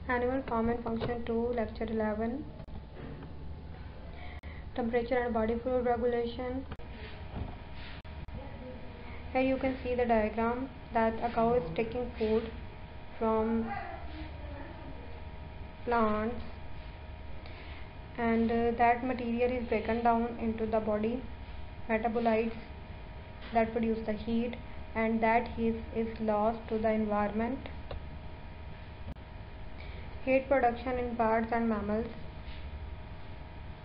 Animal Form and Function 2, Lecture 11. Temperature and body fluid regulation. Here you can see the diagram that a cow is taking food from plants, and that material is broken down into the body metabolites that produce the heat, and that heat is lost to the environment. Heat production in birds and mammals,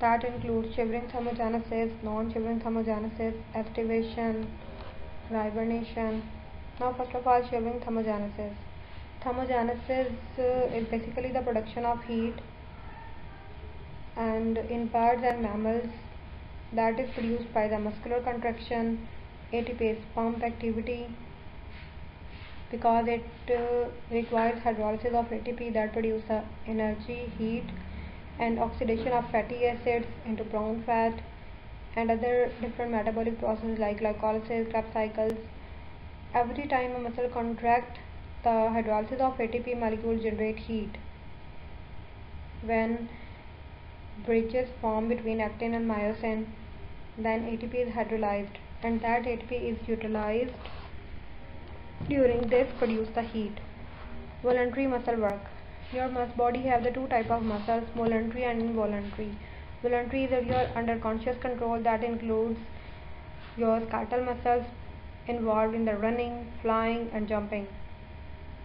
that includes shivering thermogenesis, non-shivering thermogenesis, estivation, hibernation. Now first of all, shivering thermogenesis. Thermogenesis is basically the production of heat, and in birds and mammals that is produced by the muscular contraction, ATP pump activity, because it requires hydrolysis of ATP that produce energy, heat, and oxidation of fatty acids into brown fat, and other different metabolic processes like glycolysis, Krebs cycles. Every time a muscle contracts, the hydrolysis of ATP molecules generate heat. When bridges form between actin and myosin, then ATP is hydrolyzed, and that ATP is utilized during this produce the heat. Voluntary muscle work. Your body have the two type of muscles, voluntary and involuntary. Voluntary is your under conscious control, that includes your skeletal muscles involved in the running, flying, and jumping.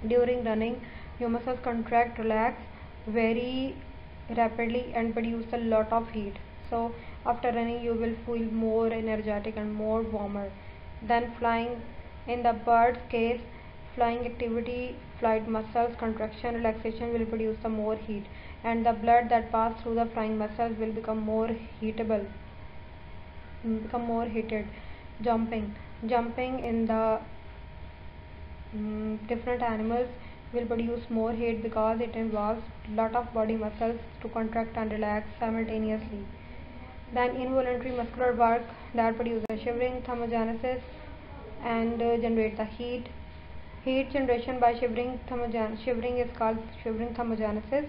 During running, your muscles contract, relax very rapidly and produce a lot of heat. So after running you will feel more energetic and more warmer. Then flying, in the bird's case, flying activity, flight muscles contraction, relaxation will produce some more heat, and the blood that passes through the flying muscles will become more heated. Jumping in the different animals will produce more heat because it involves lot of body muscles to contract and relax simultaneously. Then involuntary muscular work, that produces shivering thermogenesis and generate the heat. Heat generation by shivering is called shivering thermogenesis.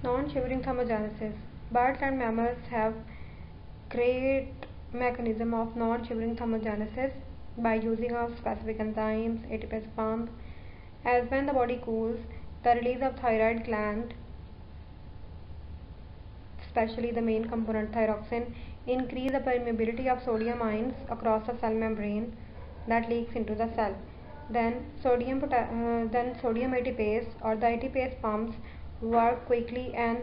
Non-shivering thermogenesis. Birds and mammals have great mechanism of non-shivering thermogenesis by using of specific enzymes, ATP pump. As when the body cools, the release of thyroid gland, especially the main component thyroxine, increase the permeability of sodium ions across the cell membrane that leaks into the cell. Then sodium ATPase or the ATPase pumps work quickly and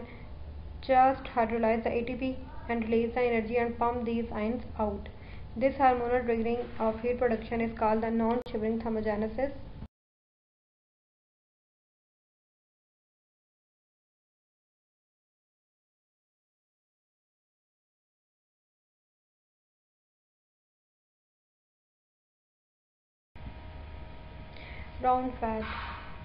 just hydrolyze the ATP and release the energy and pump these ions out. This hormonal triggering of heat production is called the non-shivering thermogenesis. Brown fat.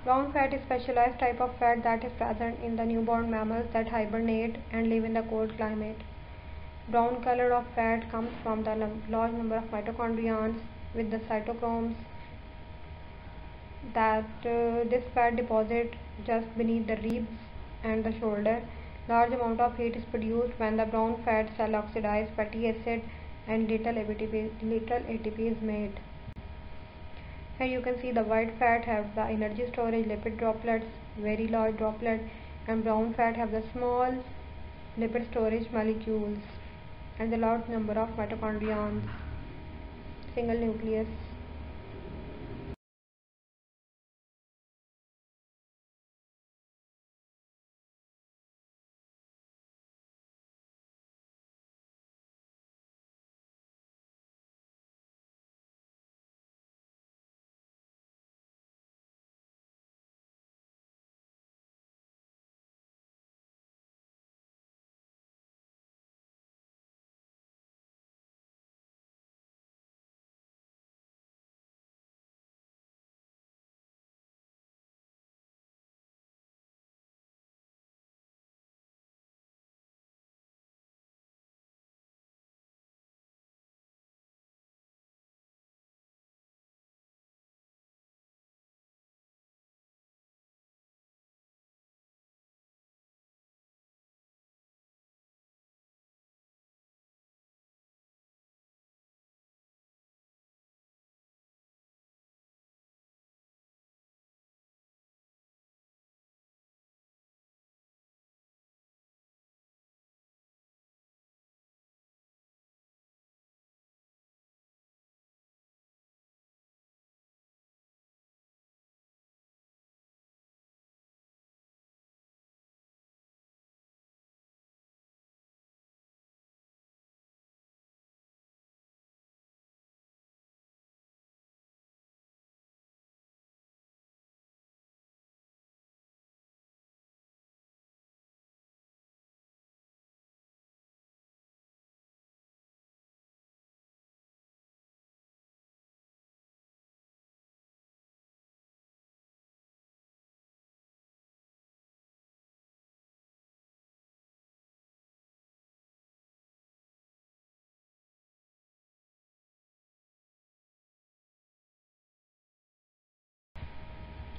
Brown fat is a specialized type of fat that is present in the newborn mammals that hibernate and live in the cold climate. Brown color of fat comes from the large number of mitochondria with the cytochromes, that this fat deposit just beneath the ribs and the shoulder. Large amount of heat is produced when the brown fat cell oxidizes fatty acid and little ATP is made. Here you can see the white fat have the energy storage lipid droplets, very large droplet, and brown fat have the small lipid storage molecules and the large number of mitochondria, single nucleus.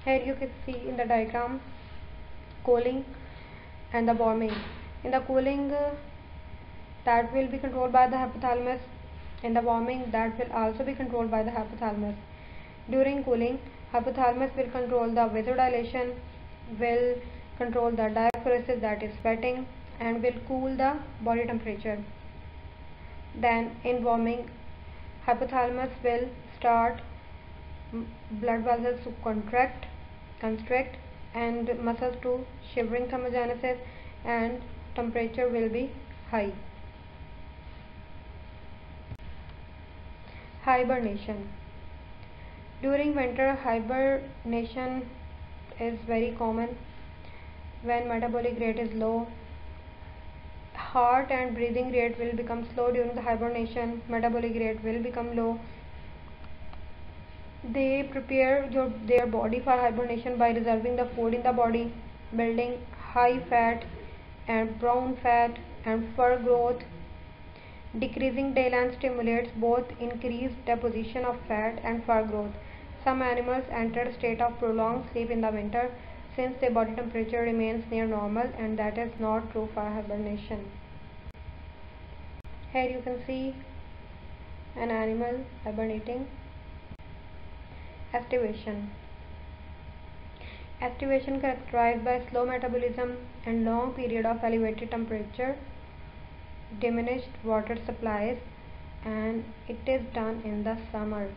Here you can see in the diagram cooling and the warming. In the cooling, that will be controlled by the hypothalamus. In the warming, that will also be controlled by the hypothalamus. During cooling, hypothalamus will control the vasodilation, will control the diaphoresis, that is sweating, and will cool the body temperature. Then in warming, hypothalamus will start blood vessels to constrict, and muscles to shivering thermogenesis, and temperature will be high. Hibernation. During winter, hibernation is very common. When metabolic rate is low, heart and breathing rate will become slow. During the hibernation, metabolic rate will become low. They prepare their body for hibernation by reserving the food in the body, building high fat and brown fat and fur growth. Decreasing daylight stimulates both increased deposition of fat and fur growth. Some animals enter a state of prolonged sleep in the winter since their body temperature remains near normal, and that is not true for hibernation. Here you can see an animal hibernating. Activation. Activation characterized by slow metabolism and long period of elevated temperature, diminished water supplies, and it is done in the summer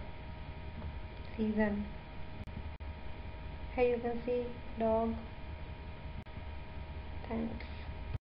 season. Here you can see dog. Thanks.